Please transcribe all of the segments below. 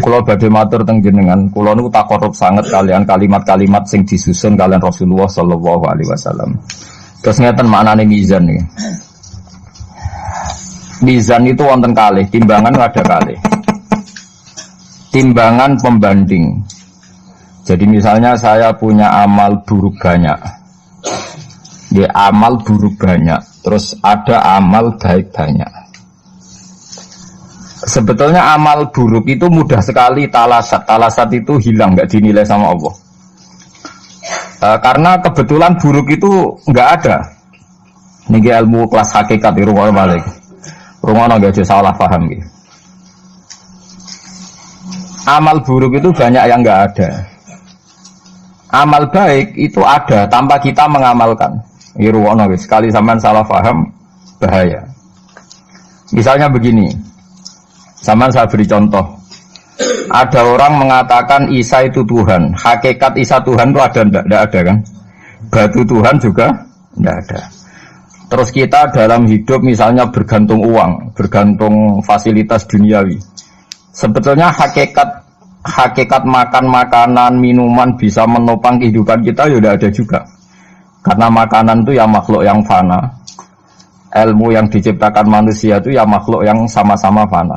Kula badhe matur teng jenengan, kula niku takorup sanget kalian kalimat-kalimat sing disusun kalian Rasulullah sallallahu alaihi wasallam. Terus ngeten maknane mizan iki. Mizan itu wonten kalih, timbangan ada kalih. Timbangan pembanding. Jadi misalnya saya punya amal buruk banyak. Ya amal buruk banyak, terus ada amal baik banyak. Sebetulnya amal buruk itu mudah sekali talasat. Talasat itu hilang, nggak dinilai sama Allah. Karena kebetulan buruk itu nggak ada. Ini ilmu kelas hakikat di rumah balik. Rumah nggak ada salah paham gitu. Amal buruk itu banyak yang nggak ada. Amal baik itu ada tanpa kita mengamalkan. Ini rumah sekali sampean salah paham bahaya. Misalnya begini. Zaman saya beri contoh. Ada orang mengatakan Isa itu Tuhan. Hakikat Isa Tuhan itu ada enggak? Tidak ada kan? Batu Tuhan juga tidak ada. Terus kita dalam hidup misalnya bergantung uang, bergantung fasilitas duniawi. Sebetulnya hakikat makan makanan, minuman bisa menopang kehidupan kita ya tidak ada juga. Karena makanan itu ya makhluk yang fana. Ilmu yang diciptakan manusia itu ya makhluk yang sama-sama fana.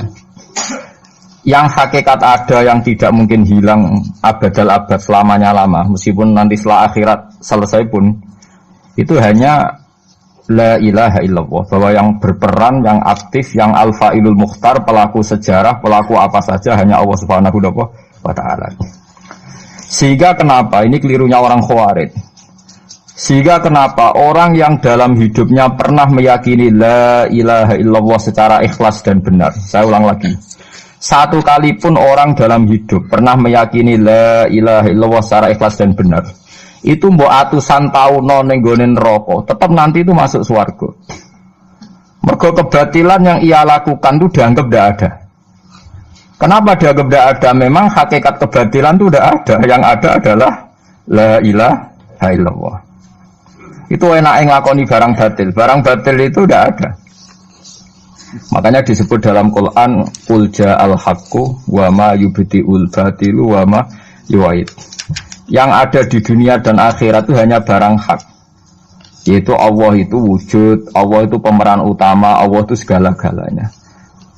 Yang hakikat ada yang tidak mungkin hilang abadal abad selamanya lama, meskipun nanti setelah akhirat selesai pun itu hanya la ilaha illallah, bahwa yang berperan, yang aktif, yang al-fa'ilul mukhtar, pelaku sejarah, pelaku apa saja hanya Allah Subhanahu wa ta'ala. Sehingga kenapa ini kelirunya orang Khawarij? Sehingga kenapa orang yang dalam hidupnya pernah meyakini la ilaha illallah secara ikhlas dan benar. Saya ulang lagi. Satu kali pun orang dalam hidup pernah meyakini la ilaha illallah secara ikhlas dan benar. Itu mbok atusan tahun ning nggone neraka, tetap nanti itu masuk swarga. Mergo kebatilan yang ia lakukan itu dianggap tidak ada. Kenapa dianggap tidak ada? Memang hakikat kebatilan itu tidak ada. Yang ada adalah la ilaha illallah. Itu enak nglakoni barang batil. Barang batil itu tidak ada. Makanya disebut dalam Quran qul ja'al haqqu wa ma yubti'ul batilu wa ma yu'id. Yang ada di dunia dan akhirat itu hanya barang hak. Yaitu Allah itu wujud, Allah itu pemeran utama, Allah itu segala-galanya.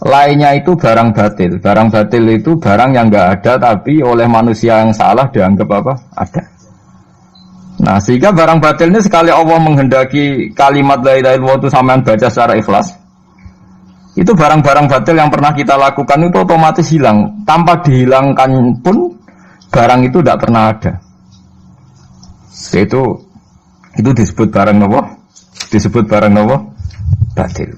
Lainnya itu barang batil. Barang batil itu barang yang enggak ada tapi oleh manusia yang salah dianggap apa? Ada. Nah, sehingga barang batil ini sekali Allah menghendaki kalimat la ilaha illallah itu sampean baca secara ikhlas, itu barang-barang batil yang pernah kita lakukan itu otomatis hilang. Tanpa dihilangkan pun barang itu tidak pernah ada. Itu disebut barang apa? Disebut barang apa? Batil.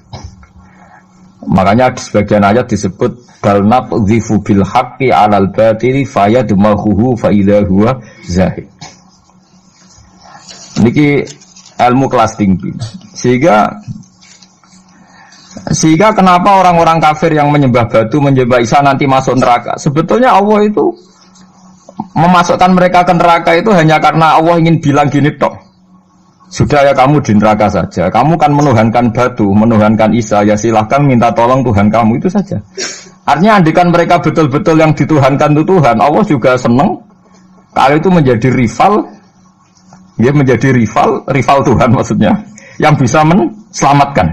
Makanya di sebagian ayat disebut bal naqdhifu bil haqqi 'alal batili fayadmaghuhu fa idza huwa zahid. Niki ilmu kelas tinggi. Sehingga kenapa orang-orang kafir yang menyembah batu, menyembah Isa nanti masuk neraka? Sebetulnya Allah itu memasukkan mereka ke neraka itu hanya karena Allah ingin bilang gini tok. Sudah ya kamu di neraka saja. Kamu kan menuhankan batu, menuhankan Isa, ya silahkan minta tolong Tuhan kamu, itu saja. Artinya andikan mereka betul-betul yang dituhankan itu Tuhan, Allah juga senang kalau itu menjadi rival. Dia menjadi rival Tuhan maksudnya, yang bisa menselamatkan.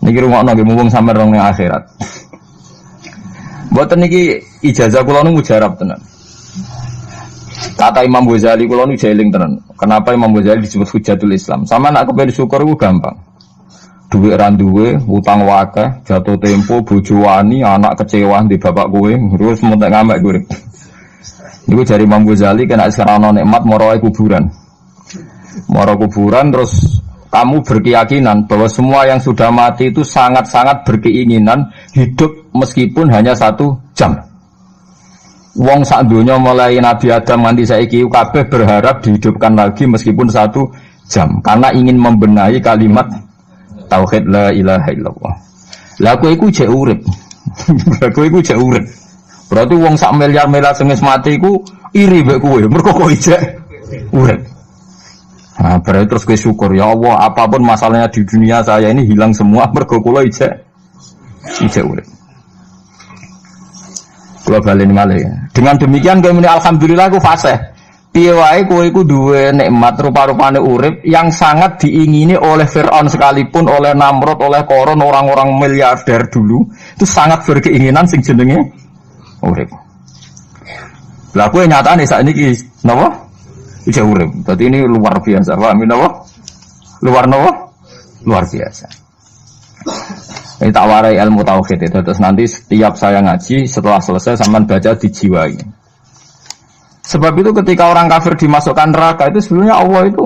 Niki rungokno nggih mumpung sampeyan rong ning akhirat. Mboten niki ijazah kula nu mujarab tenan. Kata Imam Ghazali kula nu jeling tenan. Kenapa Imam Ghazali disebut Hujatul Islam? Sama nak kepen syukur iku gampang. Duit ra duwe, utang wakeh, jatuh tempo, bojo wani, anak kecewa di bapak kowe, terus mentek ngamek kowe. Niku jari Imam Ghazali kena sekarang nikmat moroe kuburan. Moro kuburan terus kamu berkeyakinan bahwa semua yang sudah mati itu sangat-sangat berkeinginan hidup meskipun hanya 1 jam. Wong sak donya mulai Nabi Adam nganti saiki kabeh berharap dihidupkan lagi meskipun 1 jam karena ingin membenahi kalimat tauhid la ilaha illallah. Lah kowe iku jek urip. Kowe iku jek urip. Berarti wong sak miliar-miliar sing wis mati iku iri mbek kowe, mergo kowe jek urip. Nah, berarti terus kowe syukur, ya Allah, apapun masalahnya di dunia saya ini hilang semua mergo kula jek urip. Kula baleni malih. Dengan demikian kowe muni alhamdulillah aku fasih. Piye wae kowe iku duwe nikmat rupa-rupane urip yang sangat diingini oleh Firaun sekalipun, oleh Namrud, oleh Qarun, orang-orang miliarder dulu, itu sangat berkeinginan sing jenenge urip. Lah kowe nyatane sakniki napa? Bisa urip. Dadi ini luar biasa, paham napa? Luar biasa. Ini tak warai ilmu tauhid itu. Terus nanti setiap saya ngaji setelah selesai sampean baca dijiwai. Sebab itu ketika orang kafir dimasukkan neraka itu sebenarnya Allah itu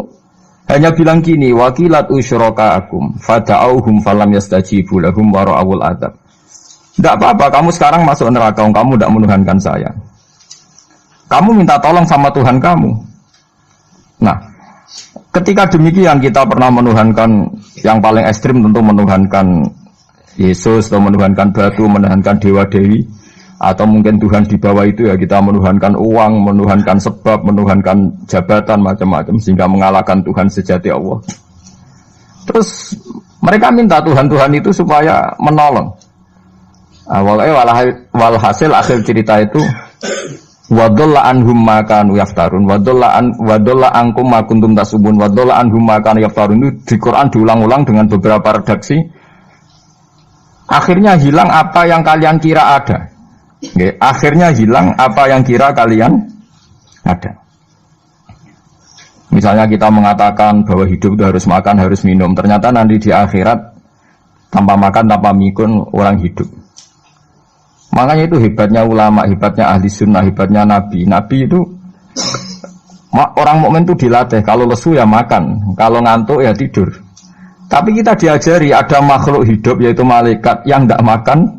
hanya bilang gini, wakilat usyrakaakum fada'auhum falam yastajibu lahum wa ra'awul adzab. Tidak apa-apa kamu sekarang masuk neraka, kamu tidak menuhankan saya. Kamu minta tolong sama Tuhan kamu. Nah, ketika demikian kita pernah menuhankan yang paling ekstrim tentu menuhankan Yesus atau menuhankan batu, menuhankan dewa-dewi, atau mungkin Tuhan di bawah itu ya kita menuhankan uang, menuhankan sebab, menuhankan jabatan macam-macam sehingga mengalahkan Tuhan sejati Allah. Terus mereka minta Tuhan-Tuhan itu supaya menolong. Walhasil akhir cerita itu wadolla anhum ma kanu yaftarun wadolla ankum ma kuntum tasubun wadolla anhum ma kanu yaftarun. Itu di Quran diulang-ulang dengan beberapa redaksi. Akhirnya hilang apa yang kalian kira ada. Oke, akhirnya hilang apa yang kira kalian ada. Misalnya kita mengatakan bahwa hidup itu harus makan, harus minum. Ternyata nanti di akhirat tanpa makan, tanpa mikun orang hidup. Makanya itu hebatnya ulama, hebatnya ahli sunnah, hebatnya nabi. Nabi itu orang mukmin itu dilatih. Kalau lesu ya makan, kalau ngantuk ya tidur. Tapi kita diajari ada makhluk hidup yaitu malaikat yang tidak makan,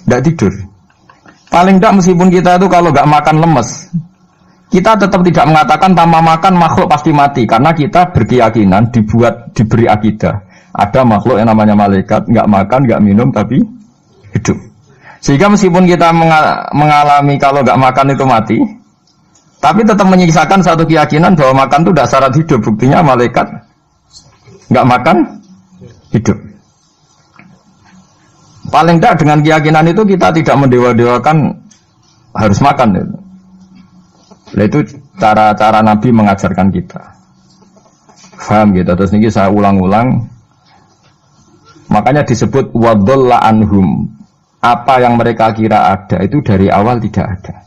tidak tidur. Paling tidak meskipun kita itu kalau tidak makan lemes, kita tetap tidak mengatakan tanpa makan makhluk pasti mati. Karena kita berkeyakinan diberi akidah. Ada makhluk yang namanya malaikat, nggak makan, nggak minum tapi hidup. Sehingga meskipun kita mengalami kalau nggak makan itu mati, tapi tetap menyisakan satu keyakinan bahwa makan itu tidak syarat hidup. Buktinya malaikat nggak makan, hidup. Paling tidak dengan keyakinan itu kita tidak mendewa-dewakan harus makan. Nah, itu cara-cara Nabi mengajarkan kita. Paham gitu. Terus ini saya ulang-ulang. Makanya disebut wadolla anhum. Apa yang mereka kira ada itu dari awal tidak ada.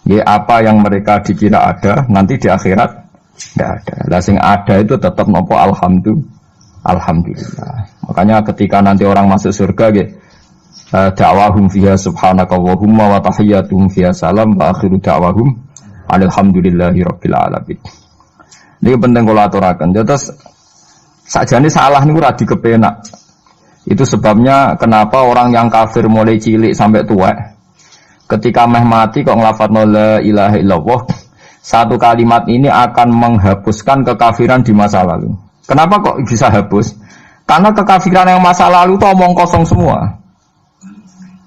Ya, apa yang mereka dikira ada nanti di akhirat tidak ada. Lah sing ada itu tetap nopo alhamdulillah. Makanya ketika nanti orang masuk surga da'wahum fiha subhanakallahumma wa tahiyyatuhum fiha salam wa akhiru da'wahum alhamdulillahi rabbil alamin. Ini penting kula aturaken. Terus sakjane salah niku ora dikepenak. Itu sebabnya kenapa orang yang kafir mulai cilik sampai tua ketika meh mati kok nglafadzna la ilaha illallah, satu kalimat ini akan menghapuskan kekafiran di masa lalu. Kenapa kok bisa hapus? Karena kekafiran yang masa lalu itu omong kosong semua.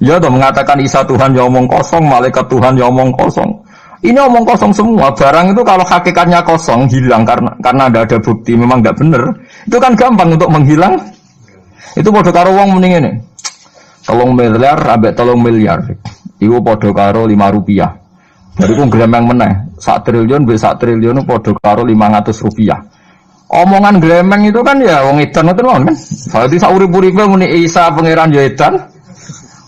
Ya toh mengatakan Isa Tuhan ya omong kosong, malaikat Tuhan ya omong kosong. Ini omong kosong semua. Barang itu kalau hakikatnya kosong hilang karena ada bukti memang tidak benar. Itu kan gampang untuk menghilang. Itu padha karo wong mending ngene. 3 miliar ambek 3 miliar. Iku padha karo 5 rupiah. Bariku gremeng meneh. 1 triliun mbek 1 triliun padha karo 500 rupiah. Omongan gremeng itu kan ya wong edan ngoten mawon kan. Berarti sak urip-uripe muni Isa pangeran ya edan.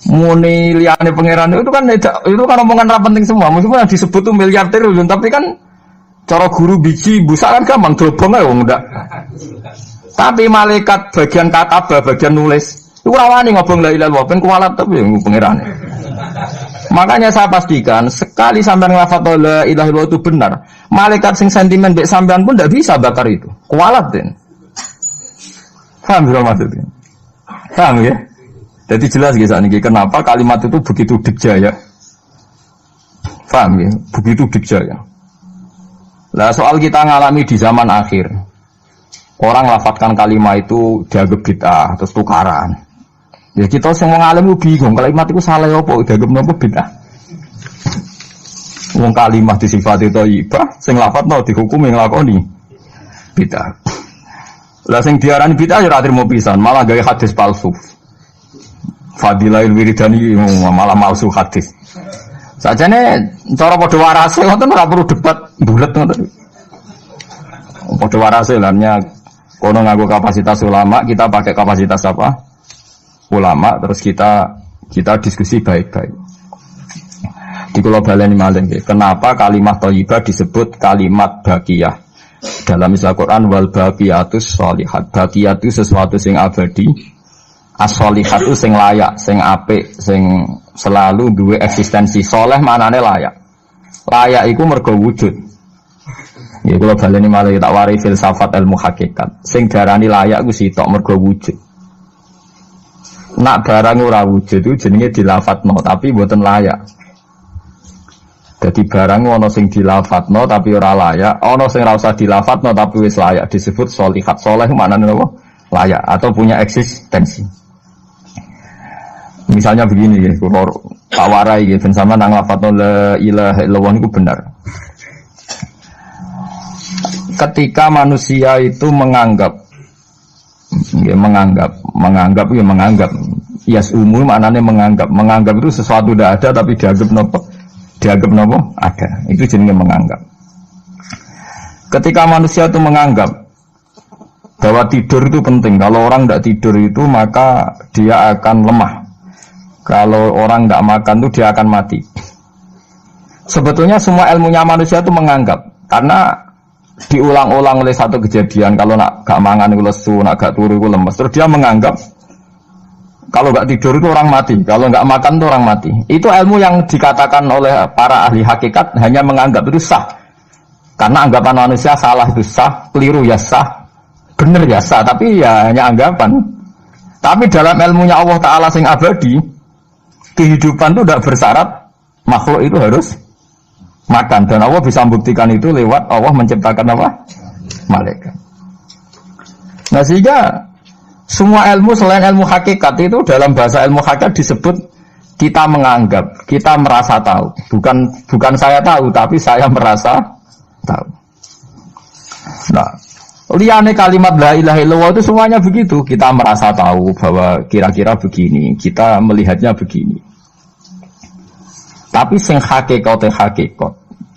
Muni liyane pangeran itu kan omongan ra penting semua. Meskipun yang disebut tuh miliar triliun tapi kan cara guru biji busak kan gampang dobong ae wong ndak. Tapi malaikat bagian katabah, bagian nulis, itu rawani ngobong la ilaha illallah, ben kuwalat tapi pangeran. Makanya saya pastikan sekali sampean nglafadz la ilaha illallah itu benar, malaikat sing sentimen mbek sampean pun ndak bisa bakar itu. Kuwalat den. Paham ya maksudnya? Paham ya? Jadi jelas gitu niki kenapa kalimat itu begitu dikjaya. Paham ya? Begitu dikjaya. Lah soal kita ngalami di zaman akhir. Orang lafadzkan kalimat itu dianggap bid'ah terus tukaran. Ya kita semua ngalami bingung kalimat itu salah apa dianggap napa bid'ah. Wong kalimat disifati thayyibah sing lafadzno dihukumi nglakoni bid'ah. Lah sing diarani bid'ah ya ora trimo pisan, malah gawe hadis palsu. Fadilail wiridani malah malsu hadis. Sajane cara padha warase ngoten ora perlu debat bulet ngoten. Padha warase lannya kono nganggo kapasitas ulama, kita pakai kapasitas apa? Ulama, terus kita diskusi baik-baik. Di kula baleni malih nggih. Kenapa kalimat thayyibah disebut kalimat baqiyah? Dalam istilah Quran wal baqiyatus sholihat. Baqiyah itu sesuatu sing abadi. As-sholihat itu sing layak, sing apik, sing selalu duwe eksistensi. Soleh manane layak. Layak iku mergo wujud. Ya kula baleni malih tak wari filsafat ilmu hakikat. Sing darani layak ku sitok mergo wujud. Nak barang ora wujud itu jenenge dilafatno tapi mboten layak. Jadi barang ana sing dilafatno tapi ora layak, ana sing ora usah dilafatno tapi wis layak disebut sholihat. Saleh maknane apa? Layak atau punya eksistensi. Misalnya begini ya, kula tak warai nggih ben sampean nang lafatno la ilaha illallah niku benar. Ketika manusia itu menganggap yasumu maknanya menganggap itu sesuatu tidak ada tapi dianggap nopo ada, itu jenenge menganggap. Ketika manusia itu menganggap bahwa tidur itu penting, kalau orang tidak tidur itu maka dia akan lemah, kalau orang tidak makan itu dia akan mati. Sebetulnya semua ilmunya manusia itu menganggap, karena diulang-ulang oleh satu kejadian, kalau nak gak mangan itu lesu, nak gak turu itu lemes, terus dia menganggap kalau gak tidur itu orang mati, kalau gak makan itu orang mati. Itu ilmu yang dikatakan oleh para ahli hakikat hanya menganggap itu sah, karena anggapan manusia salah itu sah, keliru ya sah, benar ya sah, tapi ya hanya anggapan. Tapi dalam ilmunya Allah Ta'ala sing abadi, kehidupan itu tidak bersyarat makhluk itu harus makan, dan Allah bisa membuktikan itu lewat Allah menciptakan apa? Malaikat. Nah sehingga semua ilmu selain ilmu hakikat itu dalam bahasa ilmu hakikat disebut kita menganggap, kita merasa tahu. Bukan saya tahu, tapi saya merasa tahu. Nah, liane kalimat la ilaha illallah itu semuanya begitu. Kita merasa tahu bahwa kira-kira begini, kita melihatnya begini. Tapi sing hakikat,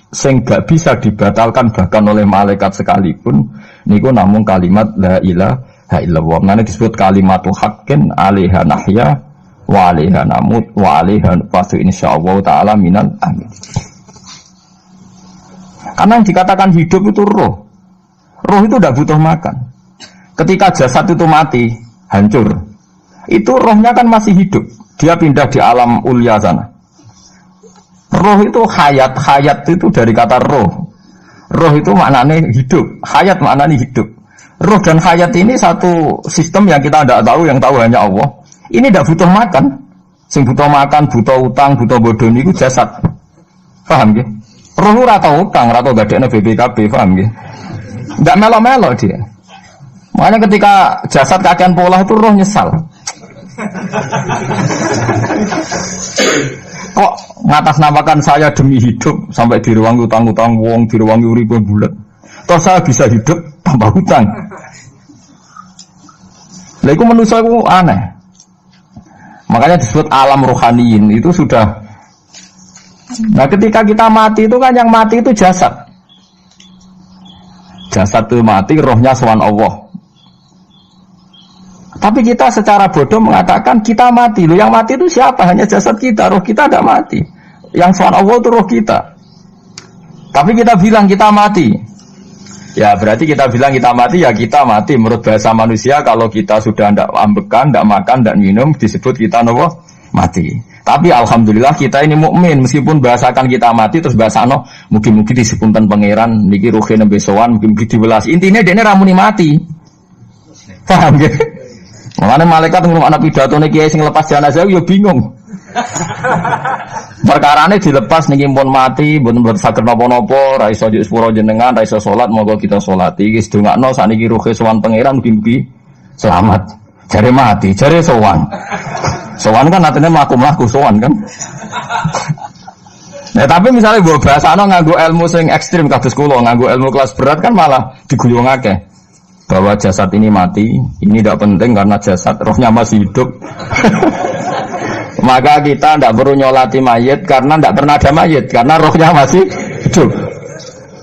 sing gak bisa dibatalkan bahkan oleh malaikat sekalipun, niku namung kalimat la ilaha illallah. Nane disebut kalimatu haqqin 'alaiha nahya wa 'alaiha namut wa 'alaiha nufatu insyaallah taala minal amin. Karena yang dikatakan hidup itu roh. Roh itu tidak butuh makan. Ketika jasad itu mati, hancur, itu rohnya kan masih hidup. Dia pindah di alam ulya sana. Roh itu hayat itu dari kata roh. Roh itu maknanya hidup, hayat maknanya hidup. Roh dan hayat ini satu sistem yang kita tidak tahu, yang tahu hanya Allah. Ini tidak butuh makan. Sing butuh makan, butuh utang, butuh bodoh itu jasad. Paham ya? Roh ora tau utang, ora tau gadekne BPKB, paham ya? Tidak melo-melo dia. Makanya ketika jasad kakean pola itu roh nyesal. Kok ngatasnamakan saya demi hidup sampai direwangi utang-utang wong, direwangi uripe bulet. Toh saya bisa hidup tanpa hutang. Lah iku manusia iku aneh. Makanya disebut alam rohaniin itu sudah. Nah, ketika kita mati itu kan yang mati itu jasad. Jasad itu mati, rohnya sowan Allah. Tapi kita secara bodoh mengatakan kita mati. Loh, yang mati itu siapa? Hanya jasad kita, roh kita tidak mati. Yang soal Allah itu roh kita. Tapi kita bilang kita mati. Ya berarti kita bilang kita mati, ya kita mati. Menurut bahasa manusia, kalau kita sudah tidak ambekan, tidak makan, tidak minum, disebut kita mati. Tapi alhamdulillah kita ini mukmin, meskipun bahasakan kita mati terus bahasano mungkin-mungkin disepunten pangeran niki ruhe nembe sowan, mungkin diwelas. Intinya dene ramuni mati. Paham ya? Makanya malaikat ngomong anak pidato nih kiai sing lepas jenazah yo bingung. Perkarane dilepas niki pun mati, mboten saged napa-napa, ra iso njuk sepuro jenengan, ra iso salat, monggo kita salati. Iki sedongakno sakniki ruhe sowan pangeran mugi-mugi selamat. Jare mati, jare sowan. Sowan kan artinya mlaku-mlaku sowan kan. Nah, tapi misalnya mbok bahasano nganggo ilmu sing ekstrim kados kula, nganggo ilmu kelas berat kan malah diguyungake. Bahwa jasad ini mati, ini tidak penting karena jasad rohnya masih hidup. Maka kita tidak perlu nyolati mayit karena tidak pernah ada mayit, karena rohnya masih hidup.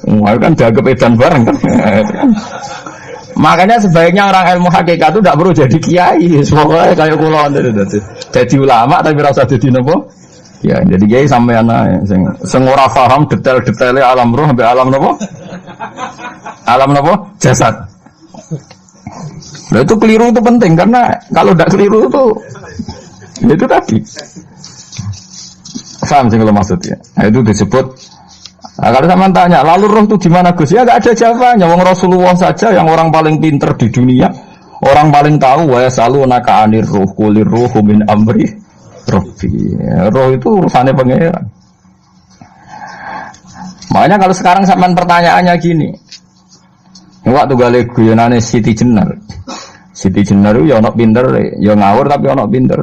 Wah, kan jaga edan bareng kan. Makanya sebaiknya orang ilmu hakikat itu tidak perlu jadi kiai. Pokoknya kayak kula jadi ulama tapi rasa jadi nopo. Ya, jadi kiai sampai anak sing ora paham detail-detailnya alam roh sampai alam nopo? Alam nopo? Jasad. Nah, itu keliru itu penting karena kalau tidak keliru itu tadi. Paham sih kalau maksudnya. Nah, itu disebut. Nah, kalau sama tanya, lalu roh itu di mana Gus? Ya nggak ada jawabannya. Wong Rasulullah saja yang orang paling pinter di dunia, orang paling tahu wa yasalunaka anir ruh kulir ruhu min amri rabbi. Roh itu urusannya pangeran. Makanya kalau sekarang sampean pertanyaannya gini. Waktu gale guyonane Siti Jenar. Siti Jenar ya ono pinter, ya ngawur tapi ono pinter.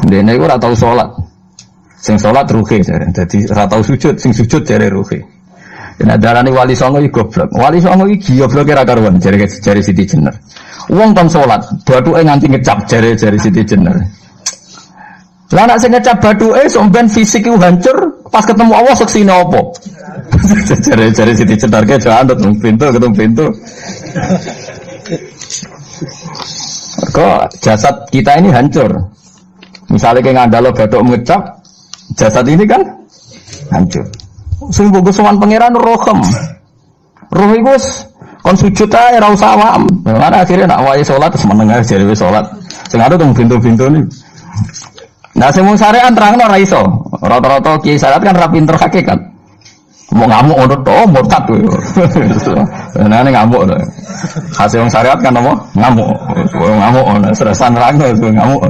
Dene iku ora tau salat. Sing salat ruhe jare. Dadi ora tau sujud, sing sujud jare ruhe. Yen darani wali songo iki goblok. Wali songo iki gobloke ra karuan jare Siti Jenar. Wong kon salat, bathuke nganti ngecap jare Siti Jenar. Lah nek sing ngecap bathuke sampean fisik iku hancur, pas ketemu Allah seksine apa? Jare Siti Jenar ke jangan ketemu pintu. Kok jasad kita ini hancur. Misalnya kayak ngandalo batuk ngecap, jasad ini kan hancur. Sing mbok sowan pangeran rohem. Roh iku wis kon sujud ae ora usah awam. Lah akhire nak wae salat terus meneng ae jare wis salat. Sing ada teng pintu-pintu ni. Nah sing mung syariat terangno ora iso. Rata-rata kiai syariat kan ra pinter hakikat. Mau ngamuk ngono to murtad kowe. Nah ini ngamuk. Hasil wong syariat kan apa? Ngamuk. Ngamuk ono seresan rangno ngamuk.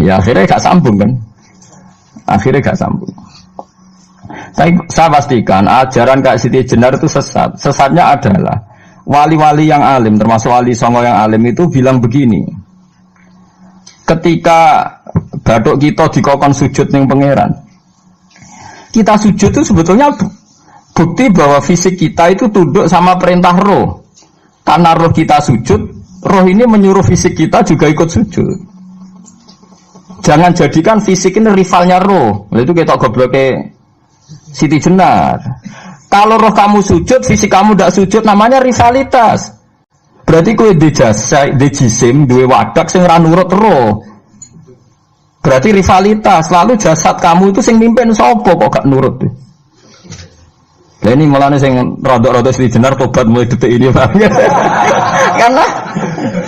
Ya akhirnya gak sambung kan. Akhirnya gak sambung. Saya pastikan ajaran Kak Siti Jenar itu sesat. Sesatnya adalah wali-wali yang alim, termasuk wali songo yang alim itu bilang begini. Ketika bathuk kita dikokon sujud ning pangeran, kita sujud itu sebetulnya bukti bahwa fisik kita itu tunduk sama perintah roh. Karena roh kita sujud, roh ini menyuruh fisik kita juga ikut sujud. Jangan jadikan fisik ini rivalnya roh. Itu kita gobloknya Siti Jenar. Kalau roh kamu sujud, fisik kamu tidak sujud, namanya rivalitas. Berarti kowe di jisim, duwe wadak sing ora nurut roh. Berarti rivalitas. Lalu jasad kamu itu sing mimpin sapa kok gak nurut. Lah ini mulane sing rada-rada Siti Jenar tobat mulai detik ini Pak. Karena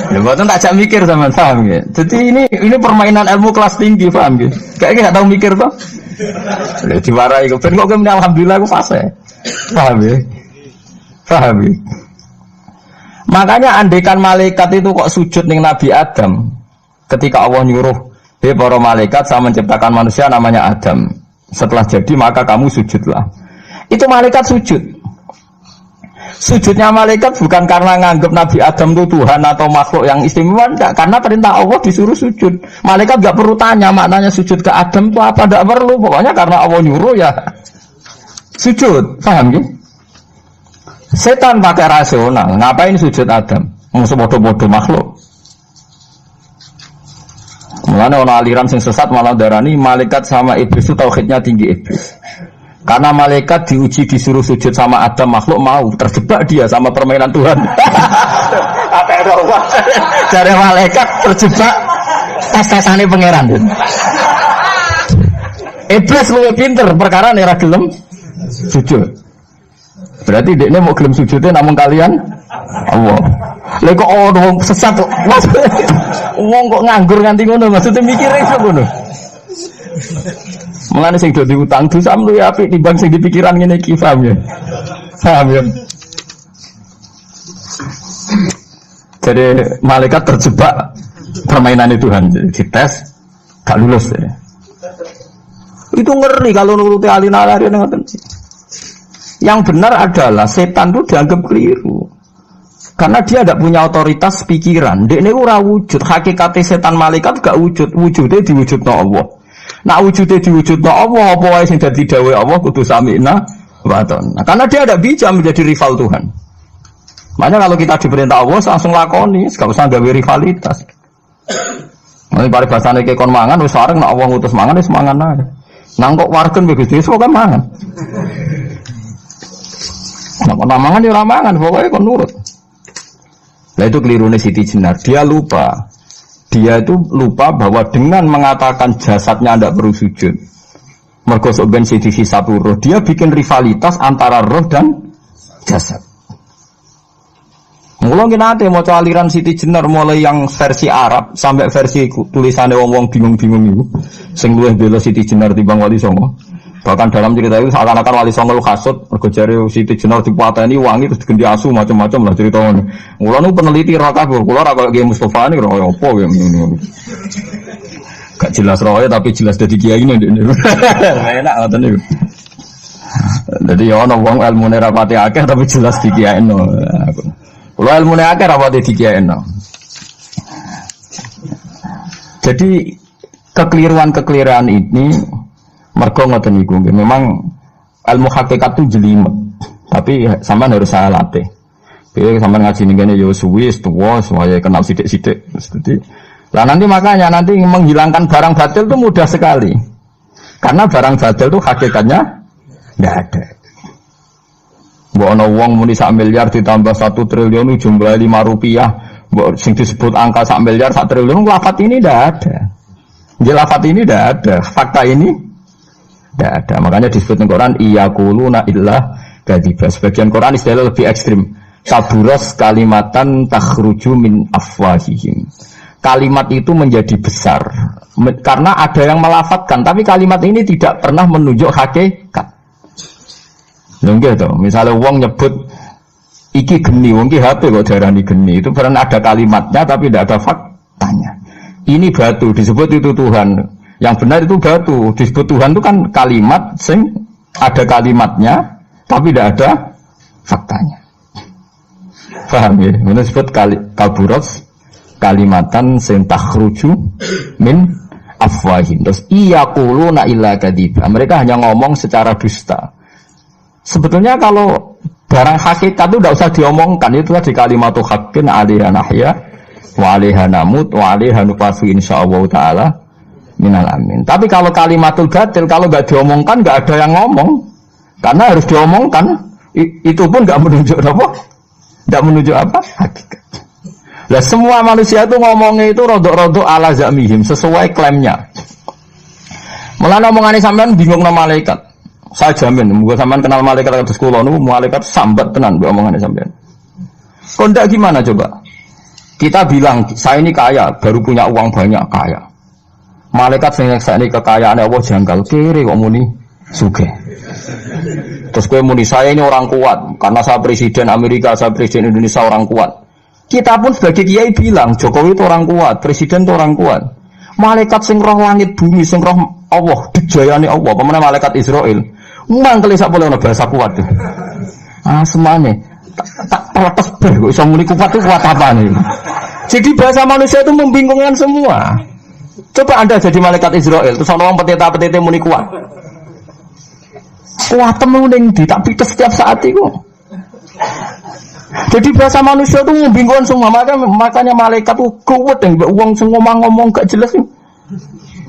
ya mboten tak jak mikir sampean paham ya. Jadi ini permainan ilmu kelas tinggi paham ya. Kayaknya gak tahu mikir toh. Lah diwarai kok ben kok alhamdulillah aku fase. Paham ya? Paham ya? Makanya andekan malaikat itu kok sujud ning Nabi Adam ketika Allah nyuruh, "Hei para malaikat, saya menciptakan manusia namanya Adam. Setelah jadi maka kamu sujudlah." Itu malaikat sujud. Sujudnya malaikat bukan karena nganggap Nabi Adam itu Tuhan atau makhluk yang istimewa, enggak, karena perintah Allah disuruh sujud. Malaikat enggak perlu tanya maknanya sujud ke Adam itu apa, enggak perlu. Pokoknya karena Allah nyuruh ya sujud. Paham ya? Setan pakai rasional, ngapain sujud Adam? Musuh bodoh-bodoh makhluk. Mulane ana aliran sing sesat malah darani malaikat sama iblis itu tauhidnya tinggi iblis. Karena malaikat diuji disuruh sujud sama Adam, makhluk mau, terjebak dia sama permainan Tuhan. Apa itu? Dari malaikat terjebak tes-tesane pangeran. Iblis luwih pinter perkara nek ra gelem sujud. Berarti dekne mau gelem sujudnya namun kalian Allah. Lha kok ono sesat kok. Wong kok nganggur nganti ngono, maksudnya mikire kok ngono. Mulane sing do diutang dosa luwih apik timbang sing dipikiran ngene iki, paham ya? Paham ya? Jadi malaikat terjebak permainan Tuhan, dites gak lulus ya. Itu ngeri kalau nuruti alin-alin ngoten. Yang benar adalah setan itu dianggap keliru. Karena dia tidak punya otoritas pikiran. Dia ini ora wujud. Hakikatnya setan malaikat gak wujud. Wujudnya diwujudna Allah. Nah wujudnya diwujudna Allah. Apa wae sing dadi dawuh Allah kudu sami'na wa ata'na. Karena dia tidak bisa menjadi rival Tuhan. Makanya kalau kita diperintah Allah langsung lakoni, gak usah gawe rivalitas. Nanti pada bahasanya kayak kon mangan, wis sareng nak Allah ngutus mangan wis mangan ae. Nang kok wargen begitu desa kan mangan. Nak mangan ya ora mangan, pokoke kon nurut. Lah itu kelirune Siti Jenar, dia lupa. Dia itu lupa bahwa dengan mengatakan jasadnya tidak perlu sujud, mergo sok ben siji satu roh, dia bikin rivalitas antara roh dan jasad. Mula nate maca aliran Siti Jenar mulai yang versi Arab sampai versi tulisannya wong-wong bingung-bingung itu. Sing luwih bela Siti Jenar timbang Wali Songo. Bahkan dalam cerita itu seakan-akan Wali Songo lu kasut mergo jare Siti Jenar dipateni wangi terus digendi asu macam-macam lah ceritane. Mula nu peneliti ra kabeh, kula ra kaya Kiai Mustofa ni ora apa ya ngono. Gak jelas roe tapi jelas dadi kiai ini. Enak ngoten niku. Dadi ya ana wong ilmune ra pati akeh tapi jelas dikiyaino. Kalau ilmu akeh rapati dikiyaino. Jadi kekeliruan ini mergo ngoten niku memang ilmu hakikat itu jelimet. Tapi sampean harus saya latih. Piye sampean ngaji ning kene yo suwi tuwa supaya kenal sithik-sithik. Jadi lah nanti makanya nanti menghilangkan barang batil itu mudah sekali. Karena barang batil itu hakikatnya enggak ada. Mbok ana wong muni 1 miliar ditambah 1 triliun jumlah 5 rupiah, mbok sing disebut angka 1 miliar 1 triliun lafaz ini ndak ada. Lafaz ini ndak ada, fakta ini ndak ada. Makanya disebut di Quran iyaquluna illa kadziba. Sebagian Quran istilah lebih ekstrim. Kaburas kalimatan takhruju min afwahihim. Kalimat itu menjadi besar karena ada yang melafadzkan, tapi kalimat ini tidak pernah menunjuk hakikat. Nggih to, misalnya wong nyebut iki geni, wong ki HP kok darani geni, itu pernah ada kalimatnya tapi tidak ada faktanya. Ini batu disebut itu Tuhan. Yang benar itu batu, disebut Tuhan itu kan kalimat sing ada kalimatnya tapi tidak ada faktanya. Paham ya? Ini disebut kaburos kalimatan sing takhruju min afwahim. Terus iyaquluna illa kadziba. Mereka hanya ngomong secara dusta. Sebetulnya kalau barang hakikat itu tidak usah diomongkan, itu tadi kalimatu haqqin 'alaiha nahya wa 'alaiha namut wa 'alaiha nufasu insyaallah taala minal amin. Tapi kalau kalimatul batil kalau enggak diomongkan enggak ada yang ngomong. Karena harus diomongkan, itu pun enggak menunjuk apa? Enggak menunjuk apa? Hakikat. Lah semua manusia itu ngomongnya itu rodok-rodok ala zamihim sesuai klaimnya. Mulane omongane sampean bingung nama malaikat. Saya jamin, muga sampean kenal malaikat kados kula niku malaikat sambat tenan mbok omongane sampean. Kok ndak gimana coba? Kita bilang saya ini kaya, baru punya uang banyak, kaya. Malaikat sing nyekseni kekayaane Allah janggal, kere kok muni sugih. Terus kowe muni saya ini orang kuat karena saya presiden Amerika, saya presiden Indonesia orang kuat. Kita pun sebagai kiai bilang Jokowi itu orang kuat, presiden itu orang kuat. Malaikat sing roh langit bumi, sing roh Allah, dijayane Allah, pemene malaikat Israel. Mangkel sak boleh ana bahasa kuat. Semane tak protes ber kok iso muni kuat itu kuat apa nih? Jadi bahasa manusia itu membingungkan semua. Coba Anda jadi malaikat Israel, terus ana wong peteta-petete muni kuat. Kuat temen ning ndi tak pites setiap saat itu. Jadi bahasa manusia itu membingungkan semua. Makanya malaikat itu kuat yang uang ngomong gak jelas.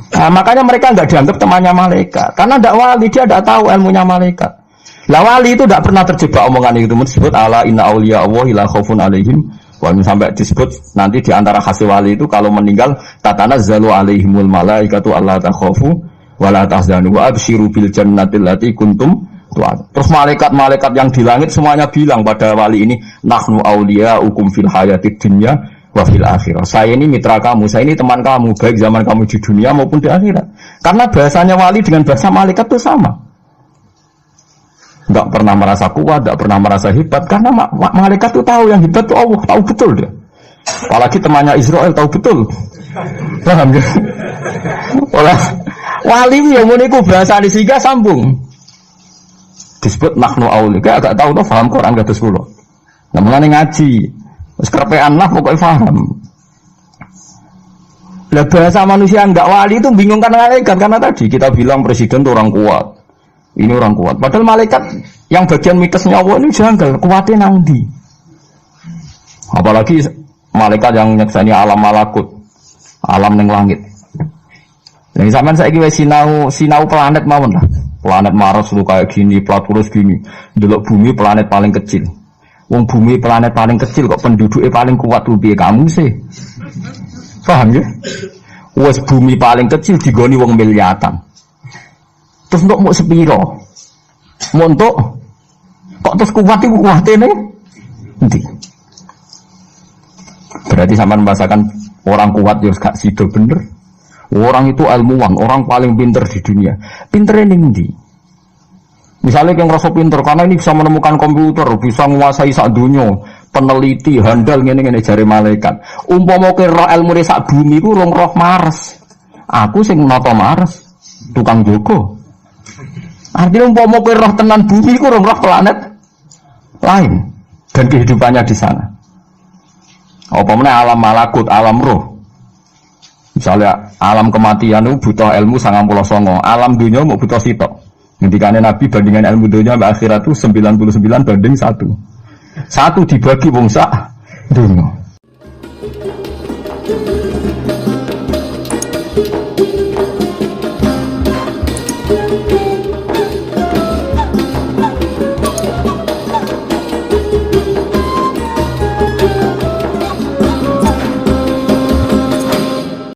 Nah, makanya mereka nggak dianggap temannya malaikat. Karena tidak wali, dia tidak tahu ilmunya malaikat. Lah wali itu tidak pernah terjebak omongan itu. Disebut ala inna auliya Allah la khaufun alaihim. Walaupun sampai disebut nanti di antara hasil wali itu kalau meninggal tatanazzalu alaihimul malaikatu alla takhafu wa la tahzanu wa absyiru bil jannati allati kuntum tu'ad. Terus malaikat-malaikat yang di langit semuanya bilang pada wali ini nahnu auliyaukum fil hayatid dunya wa fil akhirah. Saya ini mitra kamu, saya ini teman kamu baik zaman kamu di dunia maupun di akhirat. Karena bahasanya wali dengan bahasa malaikat itu sama. Enggak pernah merasa kuat, enggak pernah merasa hebat karena malaikat itu tahu yang hebat itu Allah, tahu betul dia. Apalagi temannya Israel tahu betul. Paham ya? Oleh wali yang meniku bahasa disiga sambung. Disebut nahnu auliya, agak tahu tuh paham Quran kados kula. Nah mulane ngaji wis kerpean lah pokoknya paham. Lah bahasa manusia enggak wali itu bingung karena malaikat karena tadi kita bilang presiden itu orang kuat. Ini orang kuat. Padahal malaikat yang bagian mitosnya Allah ini janggal, kuatnya nang ndi? Apalagi malaikat yang nyekseni alam malakut, alam ning langit. Yang sampean saiki wis sinau planet mawon lah. Planet Mars lu kayak gini, Platurus gini. Delok bumi planet paling kecil. Wong bumi planet paling kecil kok penduduknya paling kuat lu piye kamu sih? Paham ya? Wes bumi paling kecil digoni wong miliatan. Terus untuk mau sepiro? Mau untuk kok terus kuat itu kuatnya nanti. Berarti sampean membahasakan orang kuat ya gak sido bener. Orang itu ilmuwan, orang paling pinter di dunia. Pinternya ning ndi? Misalnya yang rasa pinter karena ini bisa menemukan komputer, bisa menguasai sak dunia, peneliti, handal ngene-ngene jare malaikat. Umpama ke roh ilmu sak bumi ku rong roh Mars. Aku sing nata Mars, tukang jogo. Artinya umpama ke roh tenan bumi ku rong roh planet lain dan kehidupannya di sana. Apa meneh alam malakut, alam roh. Misalnya alam kematian itu butuh ilmu 99, alam dunia mau butuh sitok. Ngendikane Nabi bandingan ilmu dunia sampai akhirat itu 99 banding 1. 1 dibagi wong sak dunia.